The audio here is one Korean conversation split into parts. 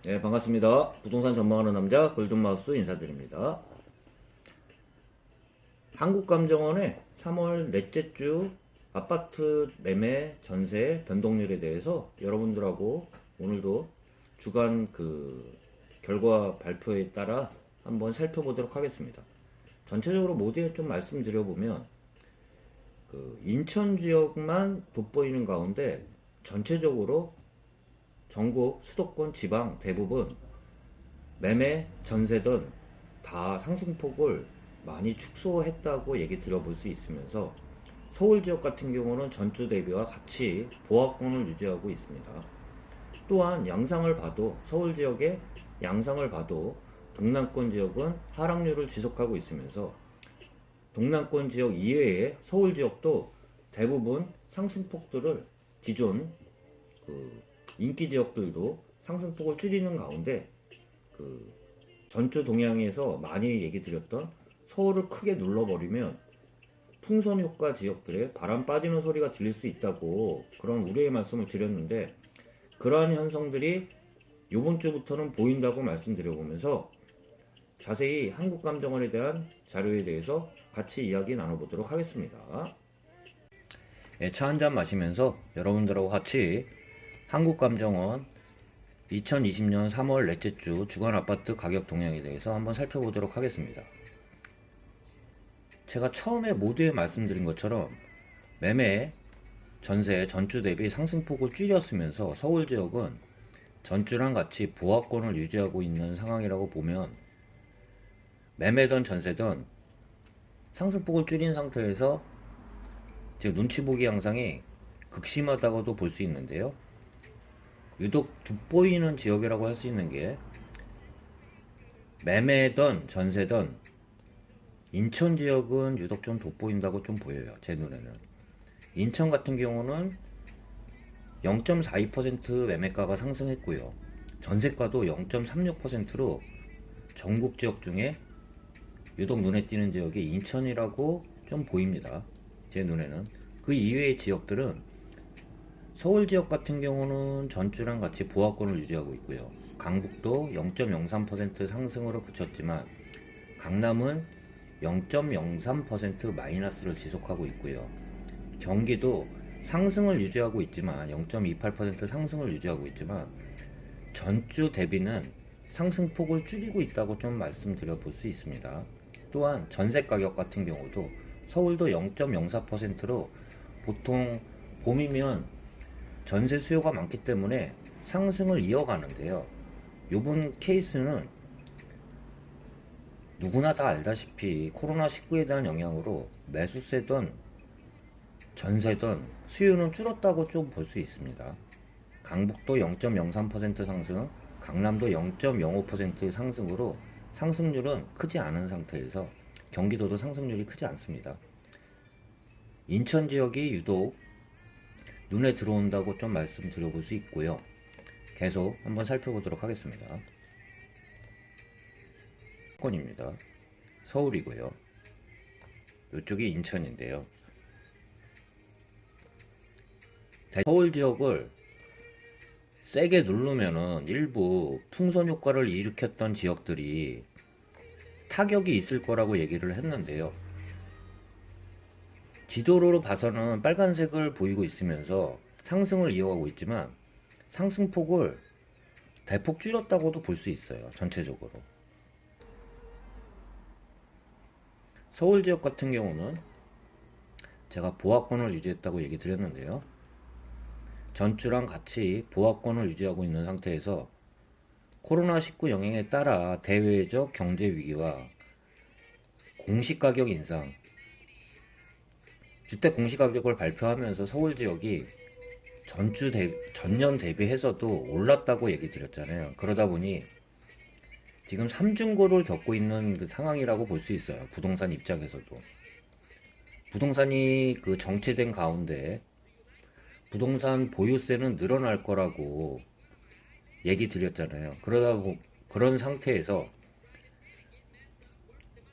네, 반갑습니다. 부동산 전망하는 남자 골든마우스 인사드립니다. 한국감정원의 3월 넷째 주 아파트 매매 전세 변동률에 대해서 여러분들하고 오늘도 주간 결과 발표에 따라 한번 살펴보도록 하겠습니다. 전체적으로 모두에 좀 말씀드려보면 인천 지역만 돋보이는 가운데 전체적으로 전국 수도권 지방 대부분 매매 전세든 다 상승폭을 많이 축소했다고 얘기 들어볼 수 있으면서 서울 지역 같은 경우는 전주 대비와 같이 보합권을 유지하고 있습니다. 또한 양상을 봐도 서울 지역의 양상을 봐도 동남권 지역은 하락률을 지속하고 있으면서 동남권 지역 이외의 서울 지역도 대부분 상승폭들을 기존 인기 지역들도 상승폭을 줄이는 가운데 전주 동향에서 많이 얘기 드렸던 서울을 크게 눌러버리면 풍선 효과 지역들의 바람 빠지는 소리가 들릴 수 있다고 그런 우려의 말씀을 드렸는데, 그러한 현상들이 이번 주부터는 보인다고 말씀드려보면서 자세히 한국감정원에 대한 자료에 대해서 같이 이야기 나눠보도록 하겠습니다. 네, 차 한잔 마시면서 여러분들하고 같이 한국감정원 2020년 3월 넷째 주 주간 아파트 가격 동향에 대해서 한번 살펴보도록 하겠습니다. 제가 처음에 모두에 말씀드린 것처럼 매매 전세 전주 대비 상승폭을 줄였으면서 서울 지역은 전주랑 같이 보합권을 유지하고 있는 상황이라고 보면, 매매든 전세든 상승폭을 줄인 상태에서 지금 눈치 보기 양상이 극심하다고도 볼 수 있는데요. 유독 돋보이는 지역이라고 할 수 있는 게 매매든 전세든 인천 지역은 유독 좀 돋보인다고 좀 보여요. 제 눈에는. 인천 같은 경우는 0.42% 매매가가 상승했고요. 전세가도 0.36%로 전국 지역 중에 유독 눈에 띄는 지역이 인천이라고 좀 보입니다. 제 눈에는. 그 이외의 지역들은 서울 지역 같은 경우는 전주랑 같이 보합권을 유지하고 있고요. 강북도 0.03% 상승으로 그쳤지만 강남은 0.03% 마이너스를 지속하고 있고요. 경기도 상승을 유지하고 있지만 0.28% 상승을 유지하고 있지만 전주 대비는 상승폭을 줄이고 있다고 좀 말씀드려 볼 수 있습니다. 또한 전세 가격 같은 경우도 서울도 0.04%로 보통 봄이면 전세 수요가 많기 때문에 상승을 이어가는데요. 요번 케이스는 누구나 다 알다시피 코로나19에 대한 영향으로 매수세든 전세든 수요는 줄었다고 좀 볼 수 있습니다. 강북도 0.03% 상승, 강남도 0.05% 상승으로 상승률은 크지 않은 상태에서 경기도도 상승률이 크지 않습니다. 인천 지역이 유독 눈에 들어온다고 좀 말씀드려 볼 수 있고요. 계속 한번 살펴보도록 하겠습니다. 수도권입니다. 서울이고요. 이쪽이 인천인데요. 서울 지역을 세게 누르면은 일부 풍선 효과를 일으켰던 지역들이 타격이 있을 거라고 얘기를 했는데요. 지도로 봐서는 빨간색을 보이고 있으면서 상승을 이어가고 있지만 상승폭을 대폭 줄였다고도 볼 수 있어요. 전체적으로. 서울 지역 같은 경우는 제가 보합권을 유지했다고 얘기 드렸는데요. 전주랑 같이 보합권을 유지하고 있는 상태에서 코로나19 영향에 따라 대외적 경제 위기와 공시가격 인상, 주택 공시가격을 발표하면서 서울 지역이 전년 대비해서도 올랐다고 얘기 드렸잖아요. 그러다 보니 지금 삼중고를 겪고 있는 그 상황이라고 볼 수 있어요. 부동산 입장에서도. 부동산이 정체된 가운데 부동산 보유세는 늘어날 거라고 얘기 드렸잖아요. 그런 상태에서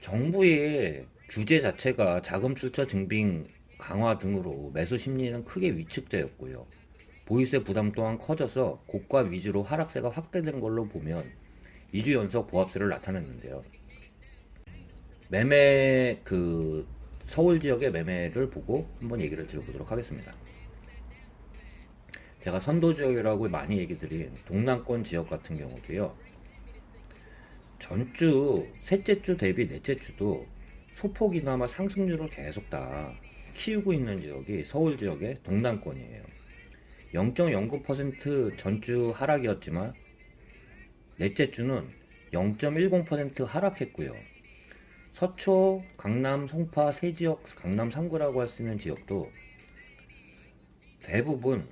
정부의 규제 자체가 자금 출처 증빙 강화 등으로 매수 심리는 크게 위축되었고요. 보유세 부담 또한 커져서 고가 위주로 하락세가 확대된 걸로 보면 2주 연속 보합세를 나타냈는데요. 매매 서울 지역의 매매를 보고 한번 얘기를 드려보도록 하겠습니다. 제가 선도 지역이라고 많이 얘기 드린 동남권 지역 같은 경우도요. 전주 셋째 주 대비 넷째 주도 소폭이나마 상승률을 계속 다 키우고 있는 지역이 서울 지역의 동남권이에요. 0.09% 전주 하락이었지만 넷째 주는 0.10% 하락했고요. 서초, 강남, 송파 세 지역, 강남 3구라고 할 수 있는 지역도 대부분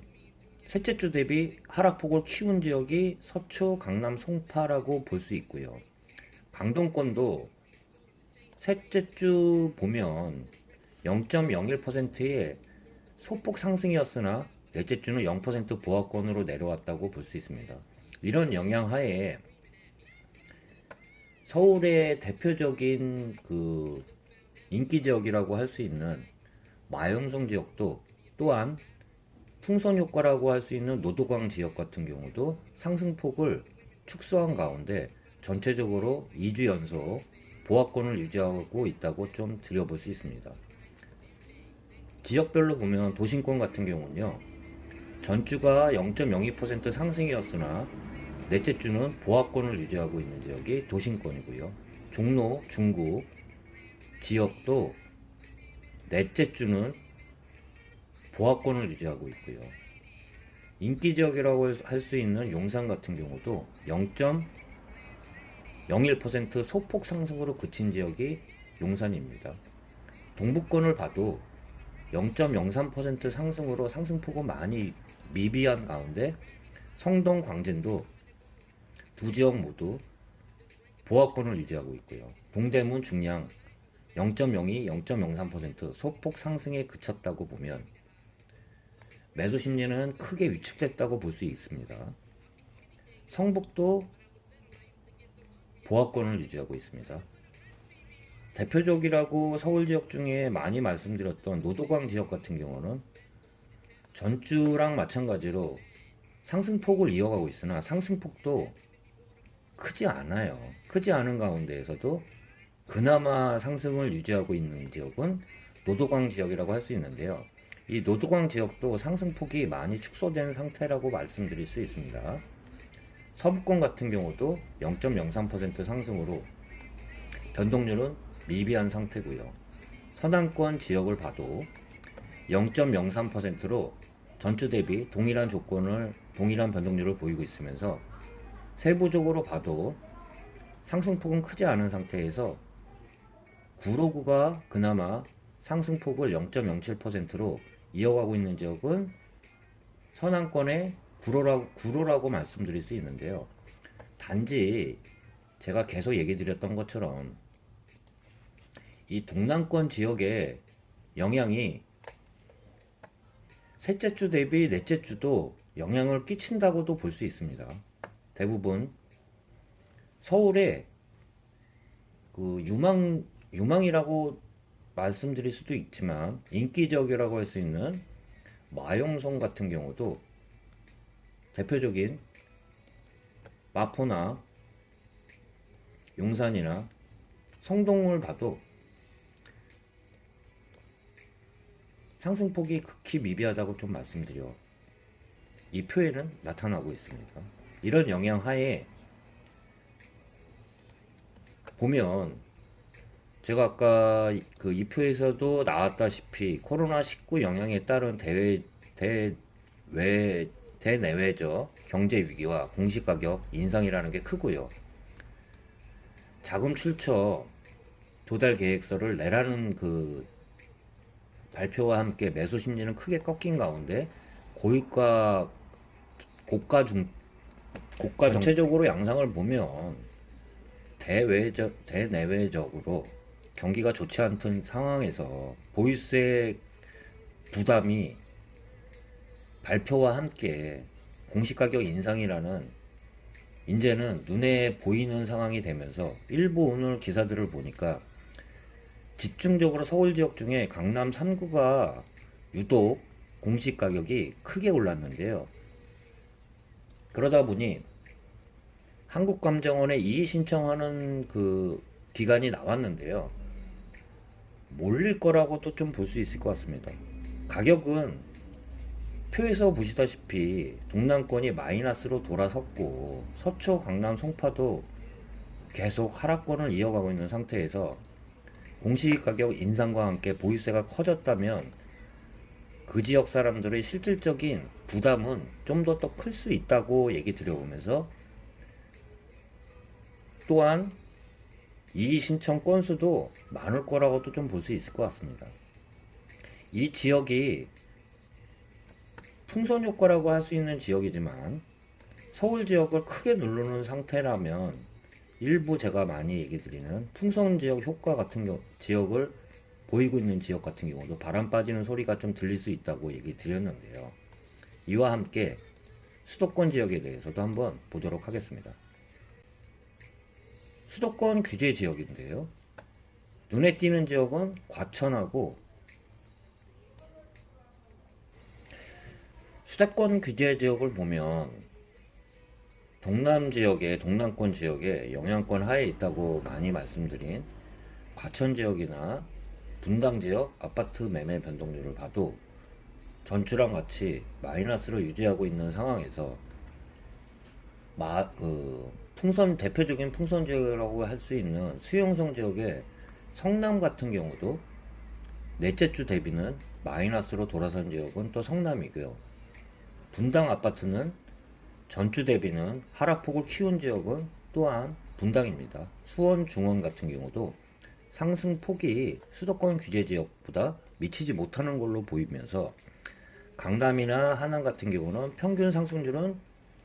셋째 주 대비 하락폭을 키운 지역이 서초, 강남, 송파라고 볼 수 있고요. 강동권도 셋째 주 보면 0.01%의 소폭 상승이었으나 넷째 주는 0% 보합권으로 내려왔다고 볼 수 있습니다. 이런 영향 하에 서울의 대표적인 인기 지역이라고 할 수 있는 마영성 지역도 또한 풍선 효과라고 할 수 있는 노도광 지역 같은 경우도 상승폭을 축소한 가운데 전체적으로 2주 연속 보합권을 유지하고 있다고 좀 들여볼 수 있습니다. 지역별로 보면 도심권 같은 경우는요, 전주가 0.02% 상승이었으나 넷째 주는 보합권을 유지하고 있는 지역이 도심권이고요. 종로, 중구 지역도 넷째 주는 보합권을 유지하고 있고요. 인기 지역이라고 할 수 있는 용산 같은 경우도 0.01% 소폭 상승으로 그친 지역이 용산입니다. 동부권을 봐도 0.03% 상승으로 상승폭은 많이 미비한 가운데 성동, 광진도 두 지역 모두 보합권을 유지하고 있고요. 동대문, 중량 0.02, 0.03% 소폭 상승에 그쳤다고 보면 매수 심리는 크게 위축됐다고 볼 수 있습니다. 성북도 보합권을 유지하고 있습니다. 대표적이라고 서울 지역 중에 많이 말씀드렸던 노도광 지역 같은 경우는 전주랑 마찬가지로 상승폭을 이어가고 있으나 상승폭도 크지 않아요. 크지 않은 가운데에서도 그나마 상승을 유지하고 있는 지역은 노도광 지역이라고 할 수 있는데요. 이 노도광 지역도 상승폭이 많이 축소된 상태라고 말씀드릴 수 있습니다. 서부권 같은 경우도 0.03% 상승으로 변동률은 미비한 상태고요. 서남권 지역을 봐도 0.03%로 전주 대비 동일한 변동률을 보이고 있으면서 세부적으로 봐도 상승폭은 크지 않은 상태에서 구로구가 그나마 상승폭을 0.07%로 이어가고 있는 지역은 서남권의 구로라고 말씀드릴 수 있는데요. 단지 제가 계속 얘기 드렸던 것처럼 이 동남권 지역의 영향이 셋째 주 대비 넷째 주도 영향을 끼친다고도 볼 수 있습니다. 대부분 서울에 유망이라고 말씀드릴 수도 있지만 인기 지역이라고 할 수 있는 마용성 같은 경우도 대표적인 마포나 용산이나 성동을 봐도 상승폭이 극히 미비하다고 좀 말씀드려 이 표에는 나타나고 있습니다. 이런 영향 하에 보면 제가 아까 이 표에서도 나왔다시피 코로나19 영향에 따른 대내외적 경제 위기와 공시가격 인상이라는 게 크고요. 자금 출처 조달 계획서를 내라는 발표와 함께 매수 심리는 크게 꺾인 가운데 고가 전체적으로 양상을 보면 대내외적으로 경기가 좋지 않던 상황에서 보유세 부담이 발표와 함께 공시가격 인상이라는 이제는 눈에 보이는 상황이 되면서 일부 오늘 기사들을 보니까 집중적으로 서울 지역 중에 강남 3구가 유독 공시 가격이 크게 올랐는데요. 그러다 보니 한국감정원에 이의 신청하는 그 기간이 나왔는데요. 몰릴 거라고도 좀 볼 수 있을 것 같습니다. 가격은 표에서 보시다시피 동남권이 마이너스로 돌아섰고 서초, 강남, 송파도 계속 하락권을 이어가고 있는 상태에서 공시가격 인상과 함께 보유세가 커졌다면 그 지역 사람들의 실질적인 부담은 좀 더 클 수 있다고 얘기 드려보면서, 또한 이의 신청 건수도 많을 거라고도 좀 볼 수 있을 것 같습니다. 이 지역이 풍선 효과라고 할 수 있는 지역이지만 서울 지역을 크게 누르는 상태라면 일부 제가 많이 얘기 드리는 풍선 지역 효과 같은 지역을 보이고 있는 지역 같은 경우도 바람 빠지는 소리가 좀 들릴 수 있다고 얘기 드렸는데요. 이와 함께 수도권 지역에 대해서도 한번 보도록 하겠습니다. 수도권 규제 지역인데요. 눈에 띄는 지역은 과천하고, 수도권 규제 지역을 보면 동남권 지역에 영향권 하에 있다고 많이 말씀드린 과천 지역이나 분당 지역 아파트 매매 변동률을 봐도 전주랑 같이 마이너스로 유지하고 있는 상황에서 대표적인 풍선 지역이라고 할 수 있는 수용성 지역의 성남 같은 경우도 넷째 주 대비는 마이너스로 돌아선 지역은 또 성남이고요. 분당 아파트는 전주 대비는 하락폭을 키운 지역은 또한 분당입니다. 수원, 중원 같은 경우도 상승폭이 수도권 규제 지역보다 미치지 못하는 걸로 보이면서, 강남이나 하남 같은 경우는 평균 상승률은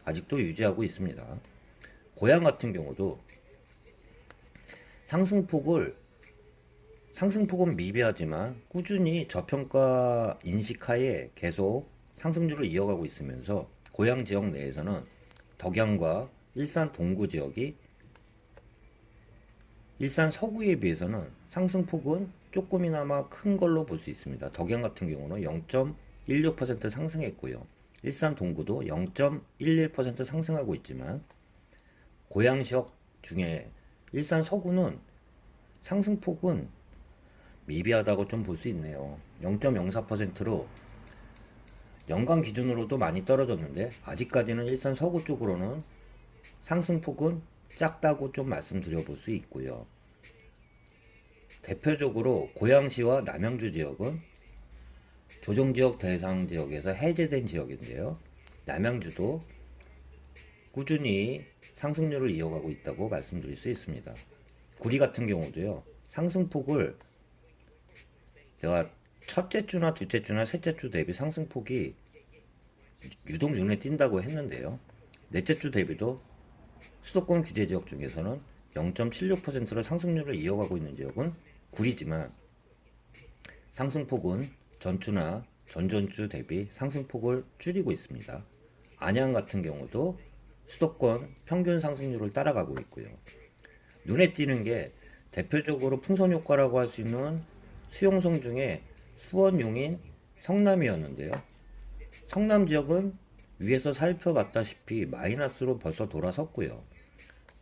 아직도 유지하고 있습니다. 고양 같은 경우도 상승폭은 미비하지만 꾸준히 저평가 인식하에 계속 상승률을 이어가고 있으면서, 고양 지역 내에서는 덕양과 일산 동구 지역이 일산 서구에 비해서는 상승폭은 조금이나마 큰 걸로 볼 수 있습니다. 덕양 같은 경우는 0.16% 상승했고요. 일산 동구도 0.11% 상승하고 있지만, 고양 지역 중에 일산 서구는 상승폭은 미비하다고 좀 볼 수 있네요. 0.04%로 연간 기준으로도 많이 떨어졌는데, 아직까지는 일산 서구 쪽으로는 상승폭은 작다고 좀 말씀드려 볼 수 있고요. 대표적으로 고양시와 남양주 지역은 조정지역 대상 지역에서 해제된 지역인데요. 남양주도 꾸준히 상승률을 이어가고 있다고 말씀드릴 수 있습니다. 구리 같은 경우도요, 상승폭을 제가 첫째 주나 둘째 주나 셋째 주 대비 상승폭이 유독 눈에 띈다고 했는데요. 넷째 주 대비도 수도권 규제 지역 중에서는 0.76%로 상승률을 이어가고 있는 지역은 구리지만, 상승폭은 전주나 전전주 대비 상승폭을 줄이고 있습니다. 안양 같은 경우도 수도권 평균 상승률을 따라가고 있고요. 눈에 띄는 게 대표적으로 풍선 효과라고 할 수 있는 수용성 중에 수원, 용인, 성남이었는데요. 성남 지역은 위에서 살펴봤다시피 마이너스로 벌써 돌아섰고요.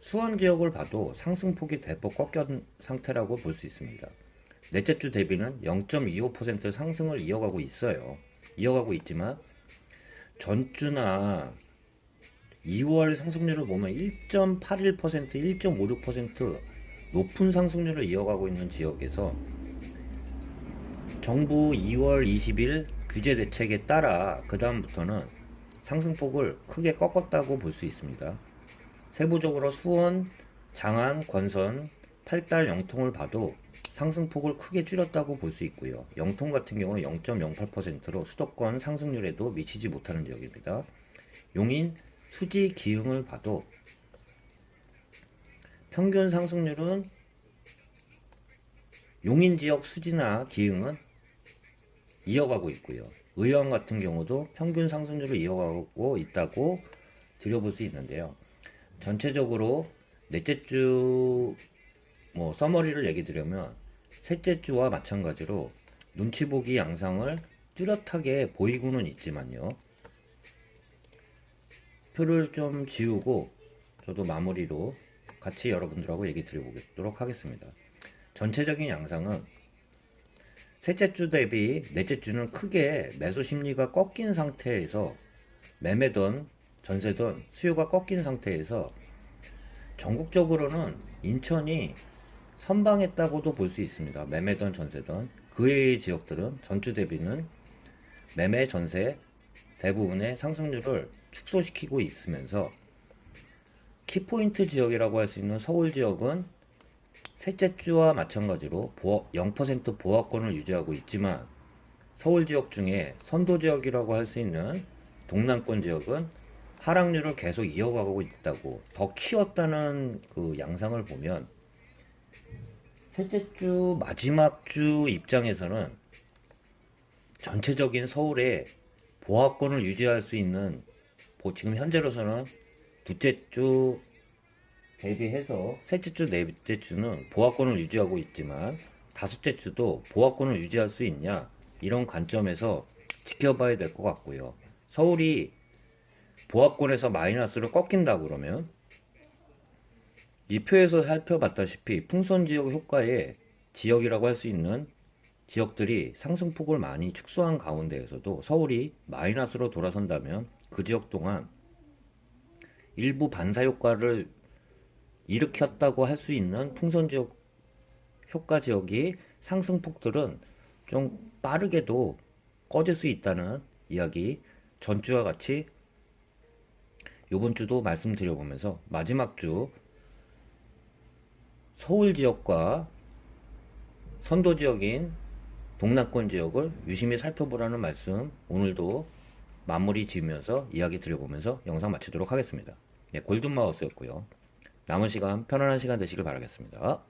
수원 지역을 봐도 상승폭이 대폭 꺾인 상태라고 볼 수 있습니다. 넷째 주 대비는 0.25% 상승을 이어가고 있어요. 이어가고 있지만 전주나 2월 상승률을 보면 1.81%, 1.56% 높은 상승률을 이어가고 있는 지역에서 정부 2월 20일 규제 대책에 따라 그 다음부터는 상승폭을 크게 꺾었다고 볼 수 있습니다. 세부적으로 수원, 장안, 권선, 팔달, 영통을 봐도 상승폭을 크게 줄였다고 볼 수 있고요. 영통 같은 경우는 0.08%로 수도권 상승률에도 미치지 못하는 지역입니다. 용인, 수지, 기흥을 봐도 평균 상승률은 용인 지역 수지나 기흥은 이어가고 있고요. 의왕 같은 경우도 평균 상승률을 이어가고 있다고 드려볼 수 있는데요. 전체적으로 넷째 주 서머리를 얘기 드리면 셋째 주와 마찬가지로 눈치 보기 양상을 뚜렷하게 보이고는 있지만요. 표를 좀 지우고 저도 마무리로 같이 여러분들하고 얘기 드려보도록 하겠습니다. 전체적인 양상은 셋째 주 대비 넷째 주는 크게 매수 심리가 꺾인 상태에서 매매든 전세든 수요가 꺾인 상태에서 전국적으로는 인천이 선방했다고도 볼 수 있습니다. 매매든 전세든 그 외의 지역들은 전주 대비는 매매 전세 대부분의 상승률을 축소시키고 있으면서 키포인트 지역이라고 할 수 있는 서울 지역은 셋째 주와 마찬가지로 0% 보합권을 유지하고 있지만 서울 지역 중에 선도 지역이라고 할 수 있는 동남권 지역은 하락률을 계속 이어가고 있다고 더 키웠다는 그 양상을 보면 셋째 주 마지막 주 입장에서는 전체적인 서울의 보합권을 유지할 수 있는 지금 현재로서는 둘째 주 대비해서 셋째 주, 넷째 주는 보합권을 유지하고 있지만 다섯째 주도 보합권을 유지할 수 있냐 이런 관점에서 지켜봐야 될 것 같고요. 서울이 보합권에서 마이너스를 꺾인다 그러면 이 표에서 살펴봤다시피 풍선 지역 효과의 지역이라고 할 수 있는 지역들이 상승폭을 많이 축소한 가운데에서도 서울이 마이너스로 돌아선다면 그 지역 동안 일부 반사 효과를 일으켰다고 할 수 있는 풍선 지역 효과 지역이 상승폭들은 좀 빠르게도 꺼질 수 있다는 이야기 전주와 같이 이번 주도 말씀드려보면서 마지막 주 서울 지역과 선도 지역인 동남권 지역을 유심히 살펴보라는 말씀 오늘도 마무리 지으면서 이야기 드려보면서 영상 마치도록 하겠습니다. 네, 골든마우스였고요. 남은 시간 편안한 시간 되시길 바라겠습니다.